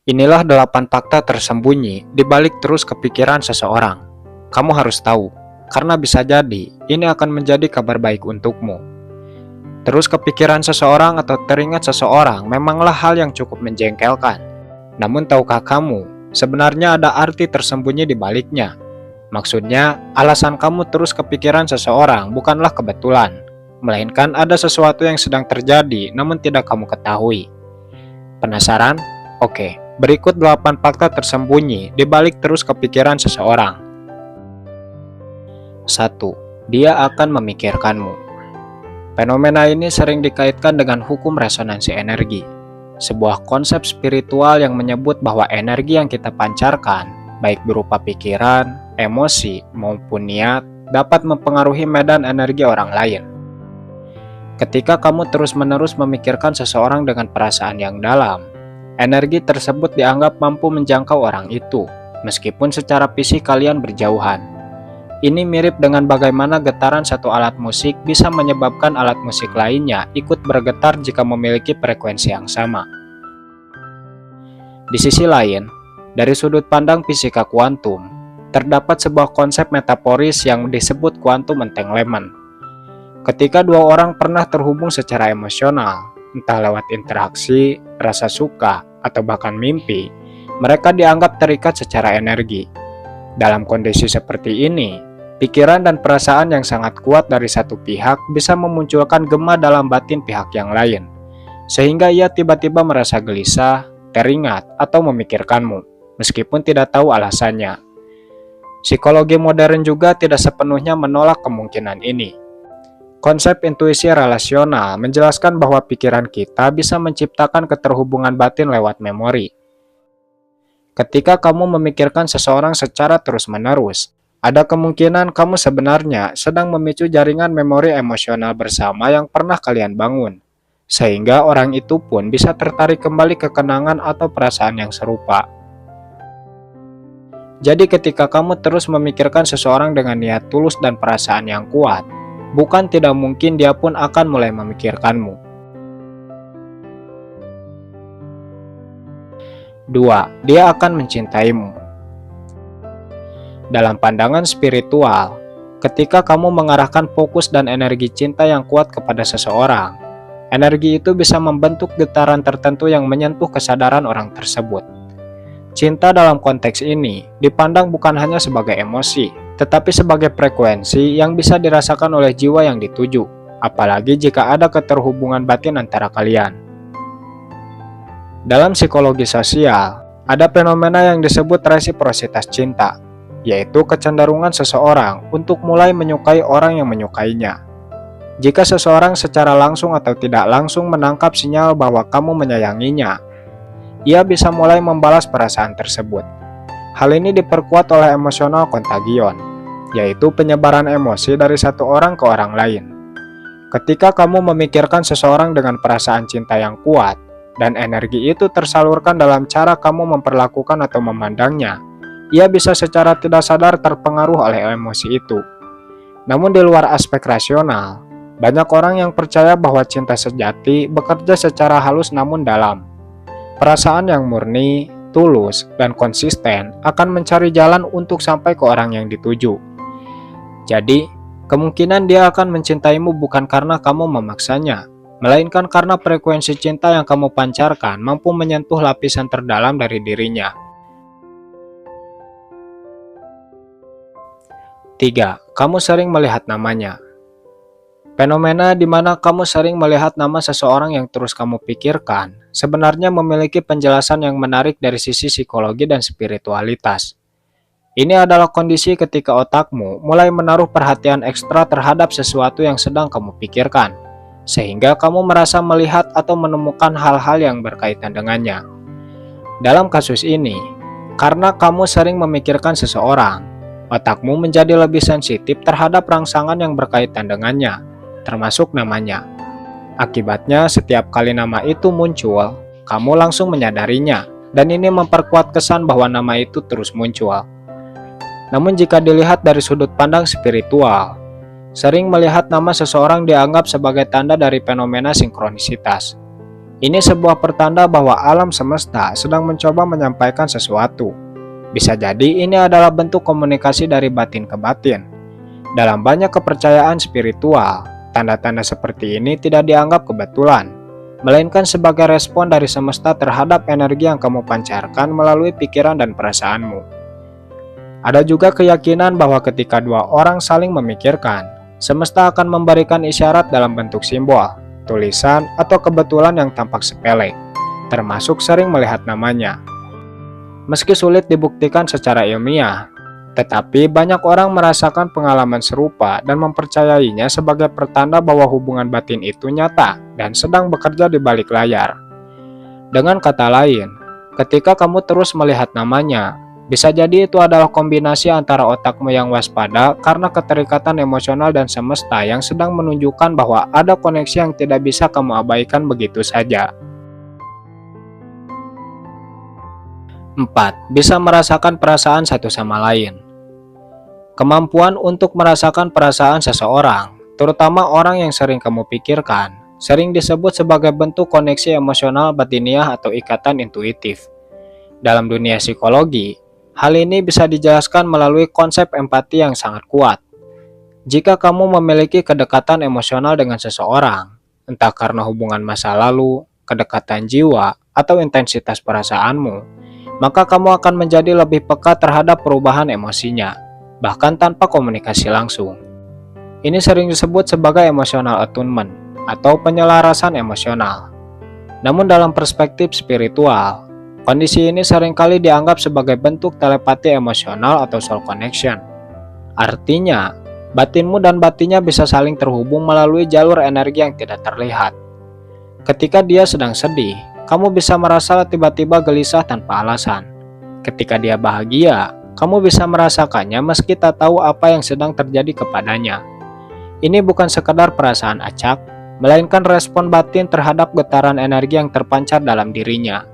Inilah 8 fakta tersembunyi di balik terus kepikiran seseorang. Kamu harus tahu, karena bisa jadi ini akan menjadi kabar baik untukmu. Terus kepikiran seseorang atau teringat seseorang memanglah hal yang cukup menjengkelkan. Namun tahukah kamu, sebenarnya ada arti tersembunyi di baliknya. Maksudnya, alasan kamu terus kepikiran seseorang bukanlah kebetulan, melainkan ada sesuatu yang sedang terjadi namun tidak kamu ketahui. Penasaran? Oke, berikut 8 fakta tersembunyi di balik terus kepikiran seseorang. 1. Dia akan memikirkanmu. Fenomena ini sering dikaitkan dengan hukum resonansi energi, sebuah konsep spiritual yang menyebut bahwa energi yang kita pancarkan, baik berupa pikiran, emosi, maupun niat, dapat mempengaruhi medan energi orang lain. Ketika kamu terus-menerus memikirkan seseorang dengan perasaan yang dalam, energi tersebut dianggap mampu menjangkau orang itu, meskipun secara fisik kalian berjauhan. Ini mirip dengan bagaimana getaran satu alat musik bisa menyebabkan alat musik lainnya ikut bergetar jika memiliki frekuensi yang sama. Di sisi lain, dari sudut pandang fisika kuantum, terdapat sebuah konsep metaforis yang disebut quantum entanglement. Ketika dua orang pernah terhubung secara emosional, entah lewat interaksi, rasa suka, atau bahkan mimpi, mereka dianggap terikat secara energi. Dalam kondisi seperti ini, pikiran dan perasaan yang sangat kuat dari satu pihak bisa memunculkan gema dalam batin pihak yang lain, sehingga ia tiba-tiba merasa gelisah, teringat, atau memikirkanmu, meskipun tidak tahu alasannya. Psikologi modern juga tidak sepenuhnya menolak kemungkinan ini. Konsep intuisi relasional menjelaskan bahwa pikiran kita bisa menciptakan keterhubungan batin lewat memori. Ketika kamu memikirkan seseorang secara terus-menerus, ada kemungkinan kamu sebenarnya sedang memicu jaringan memori emosional bersama yang pernah kalian bangun, sehingga orang itu pun bisa tertarik kembali ke kenangan atau perasaan yang serupa. Jadi ketika kamu terus memikirkan seseorang dengan niat tulus dan perasaan yang kuat, bukan tidak mungkin dia pun akan mulai memikirkanmu. 2. Dia akan mencintaimu. Dalam pandangan spiritual, ketika kamu mengarahkan fokus dan energi cinta yang kuat kepada seseorang, energi itu bisa membentuk getaran tertentu yang menyentuh kesadaran orang tersebut. Cinta dalam konteks ini dipandang bukan hanya sebagai emosi, tetapi sebagai frekuensi yang bisa dirasakan oleh jiwa yang dituju, apalagi jika ada keterhubungan batin antara kalian. Dalam psikologi sosial, ada fenomena yang disebut resiprositas cinta, yaitu kecenderungan seseorang untuk mulai menyukai orang yang menyukainya. Jika seseorang secara langsung atau tidak langsung menangkap sinyal bahwa kamu menyayanginya, ia bisa mulai membalas perasaan tersebut. Hal ini diperkuat oleh emosional kontagion, yaitu penyebaran emosi dari satu orang ke orang lain. Ketika kamu memikirkan seseorang dengan perasaan cinta yang kuat, dan energi itu tersalurkan dalam cara kamu memperlakukan atau memandangnya, ia bisa secara tidak sadar terpengaruh oleh emosi itu. Namun di luar aspek rasional, banyak orang yang percaya bahwa cinta sejati bekerja secara halus namun dalam. Perasaan yang murni, tulus, dan konsisten akan mencari jalan untuk sampai ke orang yang dituju. Jadi, kemungkinan dia akan mencintaimu bukan karena kamu memaksanya, melainkan karena frekuensi cinta yang kamu pancarkan mampu menyentuh lapisan terdalam dari dirinya. 3. Kamu sering melihat namanya. Fenomena di mana kamu sering melihat nama seseorang yang terus kamu pikirkan sebenarnya memiliki penjelasan yang menarik dari sisi psikologi dan spiritualitas. Ini adalah kondisi ketika otakmu mulai menaruh perhatian ekstra terhadap sesuatu yang sedang kamu pikirkan, sehingga kamu merasa melihat atau menemukan hal-hal yang berkaitan dengannya. Dalam kasus ini, karena kamu sering memikirkan seseorang, otakmu menjadi lebih sensitif terhadap rangsangan yang berkaitan dengannya, termasuk namanya. Akibatnya, setiap kali nama itu muncul, kamu langsung menyadarinya, dan ini memperkuat kesan bahwa nama itu terus muncul. Namun jika dilihat dari sudut pandang spiritual, sering melihat nama seseorang dianggap sebagai tanda dari fenomena sinkronisitas. Ini sebuah pertanda bahwa alam semesta sedang mencoba menyampaikan sesuatu. Bisa jadi ini adalah bentuk komunikasi dari batin ke batin. Dalam banyak kepercayaan spiritual, tanda-tanda seperti ini tidak dianggap kebetulan, melainkan sebagai respon dari semesta terhadap energi yang kamu pancarkan melalui pikiran dan perasaanmu. Ada juga keyakinan bahwa ketika dua orang saling memikirkan, semesta akan memberikan isyarat dalam bentuk simbol, tulisan, atau kebetulan yang tampak sepele, termasuk sering melihat namanya. Meski sulit dibuktikan secara ilmiah, tetapi banyak orang merasakan pengalaman serupa dan mempercayainya sebagai pertanda bahwa hubungan batin itu nyata dan sedang bekerja di balik layar. Dengan kata lain, ketika kamu terus melihat namanya, bisa jadi itu adalah kombinasi antara otakmu yang waspada karena keterikatan emosional dan semesta yang sedang menunjukkan bahwa ada koneksi yang tidak bisa kamu abaikan begitu saja. 4. Bisa merasakan perasaan satu sama lain. Kemampuan untuk merasakan perasaan seseorang, terutama orang yang sering kamu pikirkan, sering disebut sebagai bentuk koneksi emosional batiniah atau ikatan intuitif. Dalam dunia psikologi, hal ini bisa dijelaskan melalui konsep empati yang sangat kuat. Jika kamu memiliki kedekatan emosional dengan seseorang, entah karena hubungan masa lalu, kedekatan jiwa, atau intensitas perasaanmu, maka kamu akan menjadi lebih peka terhadap perubahan emosinya, bahkan tanpa komunikasi langsung. Ini sering disebut sebagai emotional attunement atau penyelarasan emosional. Namun dalam perspektif spiritual, kondisi ini seringkali dianggap sebagai bentuk telepati emosional atau soul connection. Artinya, batinmu dan batinnya bisa saling terhubung melalui jalur energi yang tidak terlihat. Ketika dia sedang sedih, kamu bisa merasa tiba-tiba gelisah tanpa alasan. Ketika dia bahagia, kamu bisa merasakannya meski tak tahu apa yang sedang terjadi kepadanya. Ini bukan sekedar perasaan acak, melainkan respon batin terhadap getaran energi yang terpancar dalam dirinya.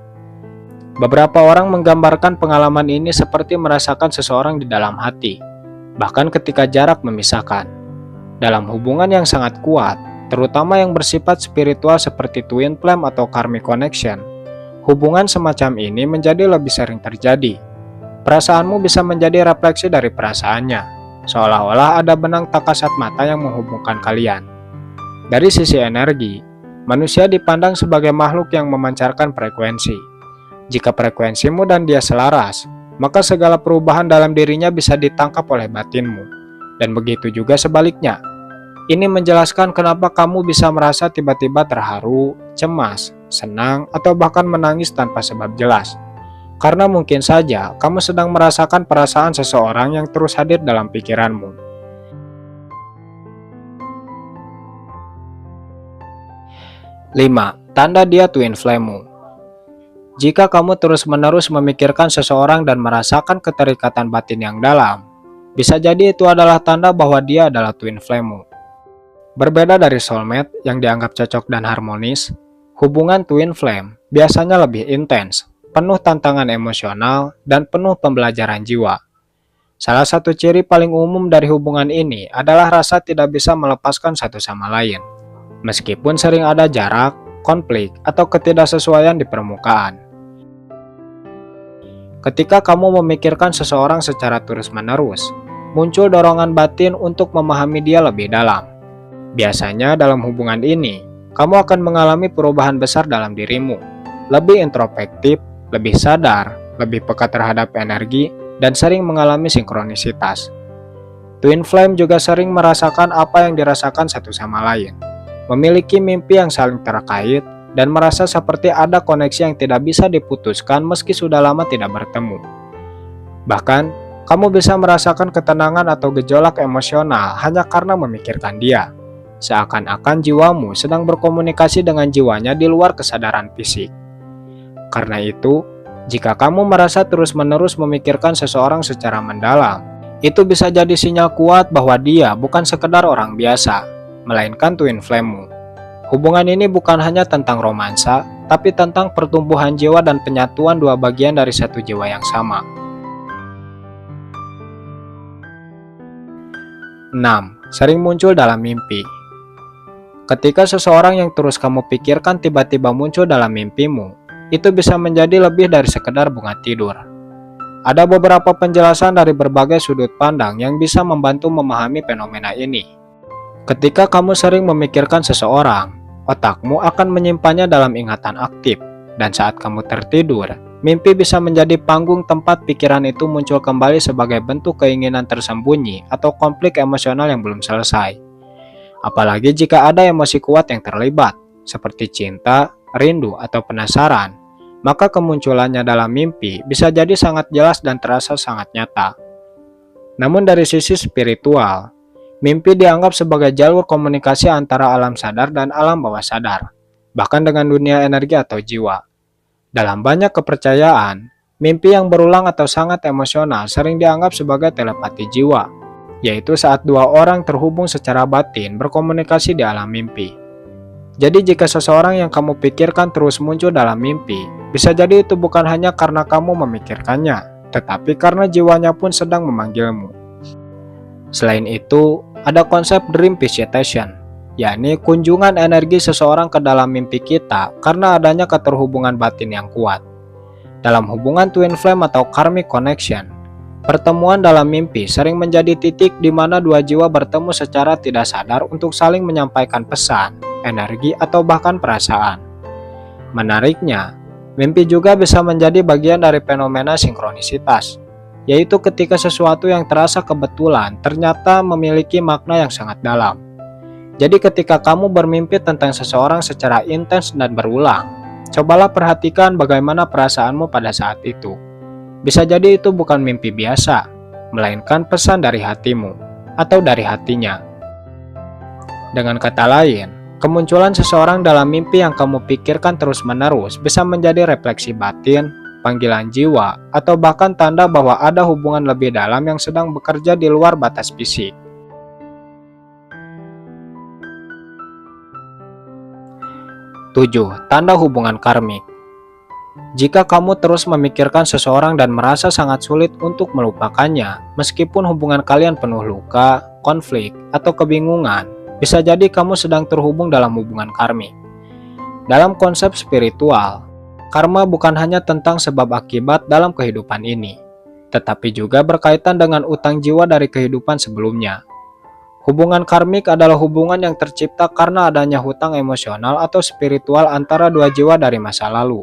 Beberapa orang menggambarkan pengalaman ini seperti merasakan seseorang di dalam hati, bahkan ketika jarak memisahkan. Dalam hubungan yang sangat kuat, terutama yang bersifat spiritual seperti twin flame atau karmic connection, hubungan semacam ini menjadi lebih sering terjadi. Perasaanmu bisa menjadi refleksi dari perasaannya, seolah-olah ada benang tak kasat mata yang menghubungkan kalian. Dari sisi energi, manusia dipandang sebagai makhluk yang memancarkan frekuensi. Jika frekuensimu dan dia selaras, maka segala perubahan dalam dirinya bisa ditangkap oleh batinmu, dan begitu juga sebaliknya. Ini menjelaskan kenapa kamu bisa merasa tiba-tiba terharu, cemas, senang, atau bahkan menangis tanpa sebab jelas. Karena mungkin saja kamu sedang merasakan perasaan seseorang yang terus hadir dalam pikiranmu. 5. Tanda dia twin flame-mu. Jika kamu terus-menerus memikirkan seseorang dan merasakan keterikatan batin yang dalam, bisa jadi itu adalah tanda bahwa dia adalah twin flame-mu. Berbeda dari soulmate yang dianggap cocok dan harmonis, hubungan twin flame biasanya lebih intens, penuh tantangan emosional, dan penuh pembelajaran jiwa. Salah satu ciri paling umum dari hubungan ini adalah rasa tidak bisa melepaskan satu sama lain, meskipun sering ada jarak, konflik, atau ketidaksesuaian di permukaan. Ketika kamu memikirkan seseorang secara terus-menerus, muncul dorongan batin untuk memahami dia lebih dalam. Biasanya dalam hubungan ini, kamu akan mengalami perubahan besar dalam dirimu, lebih introspektif, lebih sadar, lebih peka terhadap energi, dan sering mengalami sinkronisitas. Twin flame juga sering merasakan apa yang dirasakan satu sama lain, memiliki mimpi yang saling terkait, dan merasa seperti ada koneksi yang tidak bisa diputuskan meski sudah lama tidak bertemu. Bahkan, kamu bisa merasakan ketenangan atau gejolak emosional hanya karena memikirkan dia. Seakan-akan jiwamu sedang berkomunikasi dengan jiwanya di luar kesadaran fisik. Karena itu, jika kamu merasa terus-menerus memikirkan seseorang secara mendalam, itu bisa jadi sinyal kuat bahwa dia bukan sekedar orang biasa, melainkan twin flame-mu. Hubungan ini bukan hanya tentang romansa, tapi tentang pertumbuhan jiwa dan penyatuan dua bagian dari satu jiwa yang sama. 6. Sering muncul dalam mimpi. Ketika seseorang yang terus kamu pikirkan tiba-tiba muncul dalam mimpimu, itu bisa menjadi lebih dari sekedar bunga tidur. Ada beberapa penjelasan dari berbagai sudut pandang yang bisa membantu memahami fenomena ini. Ketika kamu sering memikirkan seseorang, otakmu akan menyimpannya dalam ingatan aktif, dan saat kamu tertidur, mimpi bisa menjadi panggung tempat pikiran itu muncul kembali sebagai bentuk keinginan tersembunyi atau konflik emosional yang belum selesai. Apalagi jika ada emosi kuat yang terlibat, seperti cinta, rindu, atau penasaran, maka kemunculannya dalam mimpi bisa jadi sangat jelas dan terasa sangat nyata. Namun dari sisi spiritual, mimpi dianggap sebagai jalur komunikasi antara alam sadar dan alam bawah sadar, bahkan dengan dunia energi atau jiwa. Dalam banyak kepercayaan, mimpi yang berulang atau sangat emosional sering dianggap sebagai telepati jiwa, yaitu saat dua orang terhubung secara batin berkomunikasi di alam mimpi. Jadi jika seseorang yang kamu pikirkan terus muncul dalam mimpi, bisa jadi itu bukan hanya karena kamu memikirkannya, tetapi karena jiwanya pun sedang memanggilmu. Selain itu, ada konsep dream visitation, yakni kunjungan energi seseorang ke dalam mimpi kita karena adanya keterhubungan batin yang kuat. Dalam hubungan twin flame atau karmic connection, pertemuan dalam mimpi sering menjadi titik di mana dua jiwa bertemu secara tidak sadar untuk saling menyampaikan pesan, energi, atau bahkan perasaan. Menariknya, mimpi juga bisa menjadi bagian dari fenomena sinkronisitas, yaitu ketika sesuatu yang terasa kebetulan ternyata memiliki makna yang sangat dalam. Jadi ketika kamu bermimpi tentang seseorang secara intens dan berulang, cobalah perhatikan bagaimana perasaanmu pada saat itu. Bisa jadi itu bukan mimpi biasa, melainkan pesan dari hatimu atau dari hatinya. Dengan kata lain, kemunculan seseorang dalam mimpi yang kamu pikirkan terus-menerus bisa menjadi refleksi batin, panggilan jiwa, atau bahkan tanda bahwa ada hubungan lebih dalam yang sedang bekerja di luar batas fisik. 7. Tanda hubungan karmik. Jika kamu terus memikirkan seseorang dan merasa sangat sulit untuk melupakannya, meskipun hubungan kalian penuh luka, konflik, atau kebingungan, bisa jadi kamu sedang terhubung dalam hubungan karmik. Dalam konsep spiritual, karma bukan hanya tentang sebab akibat dalam kehidupan ini, tetapi juga berkaitan dengan utang jiwa dari kehidupan sebelumnya. Hubungan karmik adalah hubungan yang tercipta karena adanya hutang emosional atau spiritual antara dua jiwa dari masa lalu,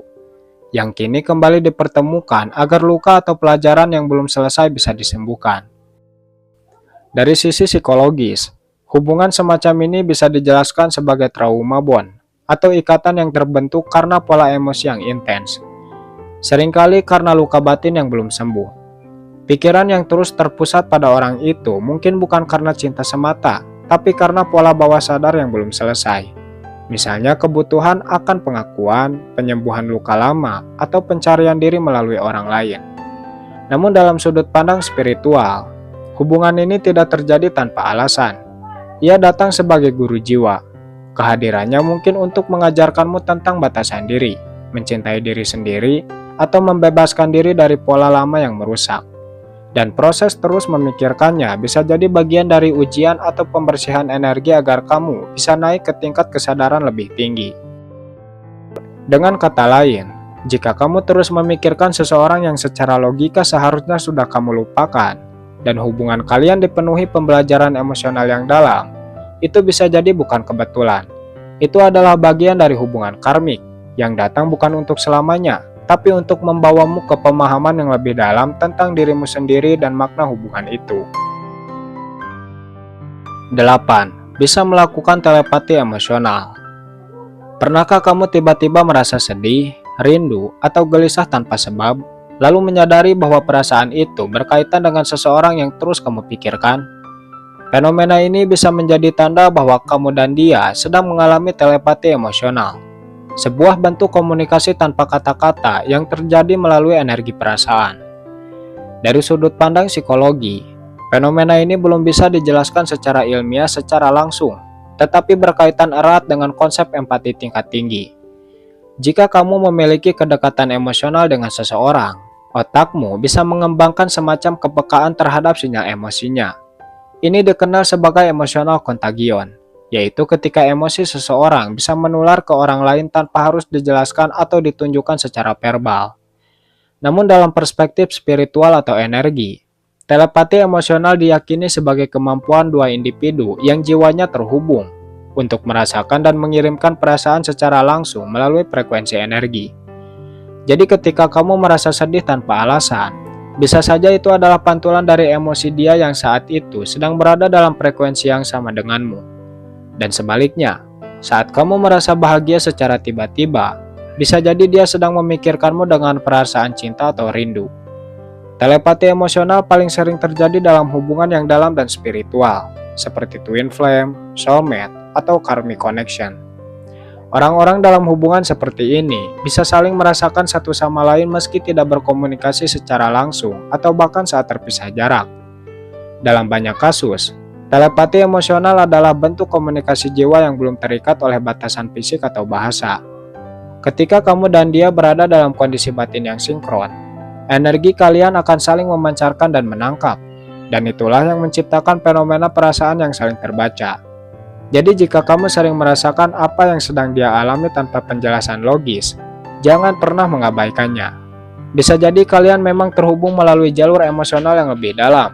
yang kini kembali dipertemukan agar luka atau pelajaran yang belum selesai bisa disembuhkan. Dari sisi psikologis, hubungan semacam ini bisa dijelaskan sebagai trauma bond, atau ikatan yang terbentuk karena pola emosi yang intens. Seringkali karena luka batin yang belum sembuh. Pikiran yang terus terpusat pada orang itu mungkin bukan karena cinta semata, tapi karena pola bawah sadar yang belum selesai. Misalnya kebutuhan akan pengakuan, penyembuhan luka lama, atau pencarian diri melalui orang lain. Namun dalam sudut pandang spiritual, hubungan ini tidak terjadi tanpa alasan. Ia datang sebagai guru jiwa. Kehadirannya mungkin untuk mengajarkanmu tentang batasan diri, mencintai diri sendiri, atau membebaskan diri dari pola lama yang merusak. Dan proses terus memikirkannya bisa jadi bagian dari ujian atau pembersihan energi agar kamu bisa naik ke tingkat kesadaran lebih tinggi. Dengan kata lain, jika kamu terus memikirkan seseorang yang secara logika seharusnya sudah kamu lupakan, dan hubungan kalian dipenuhi pembelajaran emosional yang dalam, itu bisa jadi bukan kebetulan. Itu adalah bagian dari hubungan karmik, yang datang bukan untuk selamanya, tapi untuk membawamu ke pemahaman yang lebih dalam tentang dirimu sendiri dan makna hubungan itu. 8. Bisa melakukan telepati emosional. Pernahkah kamu tiba-tiba merasa sedih, rindu, atau gelisah tanpa sebab, lalu menyadari bahwa perasaan itu berkaitan dengan seseorang yang terus kamu pikirkan? Fenomena ini bisa menjadi tanda bahwa kamu dan dia sedang mengalami telepati emosional. Sebuah bentuk komunikasi tanpa kata-kata yang terjadi melalui energi perasaan. Dari sudut pandang psikologi, fenomena ini belum bisa dijelaskan secara ilmiah secara langsung, tetapi berkaitan erat dengan konsep empati tingkat tinggi. Jika kamu memiliki kedekatan emosional dengan seseorang, otakmu bisa mengembangkan semacam kepekaan terhadap sinyal emosinya. Ini dikenal sebagai emosional contagion, yaitu ketika emosi seseorang bisa menular ke orang lain tanpa harus dijelaskan atau ditunjukkan secara verbal. Namun dalam perspektif spiritual atau energi, telepati emosional diyakini sebagai kemampuan dua individu yang jiwanya terhubung untuk merasakan dan mengirimkan perasaan secara langsung melalui frekuensi energi. Jadi ketika kamu merasa sedih tanpa alasan, bisa saja itu adalah pantulan dari emosi dia yang saat itu sedang berada dalam frekuensi yang sama denganmu. Dan sebaliknya, saat kamu merasa bahagia secara tiba-tiba, bisa jadi dia sedang memikirkanmu dengan perasaan cinta atau rindu. Telepati emosional paling sering terjadi dalam hubungan yang dalam dan spiritual, seperti twin flame, soulmate, atau karmic connection. Orang-orang dalam hubungan seperti ini bisa saling merasakan satu sama lain meski tidak berkomunikasi secara langsung atau bahkan saat terpisah jarak. Dalam banyak kasus, telepati emosional adalah bentuk komunikasi jiwa yang belum terikat oleh batasan fisik atau bahasa. Ketika kamu dan dia berada dalam kondisi batin yang sinkron, energi kalian akan saling memancarkan dan menangkap, dan itulah yang menciptakan fenomena perasaan yang saling terbaca. Jadi jika kamu sering merasakan apa yang sedang dia alami tanpa penjelasan logis, jangan pernah mengabaikannya. Bisa jadi kalian memang terhubung melalui jalur emosional yang lebih dalam,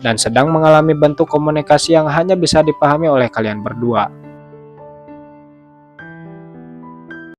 dan sedang mengalami bentuk komunikasi yang hanya bisa dipahami oleh kalian berdua.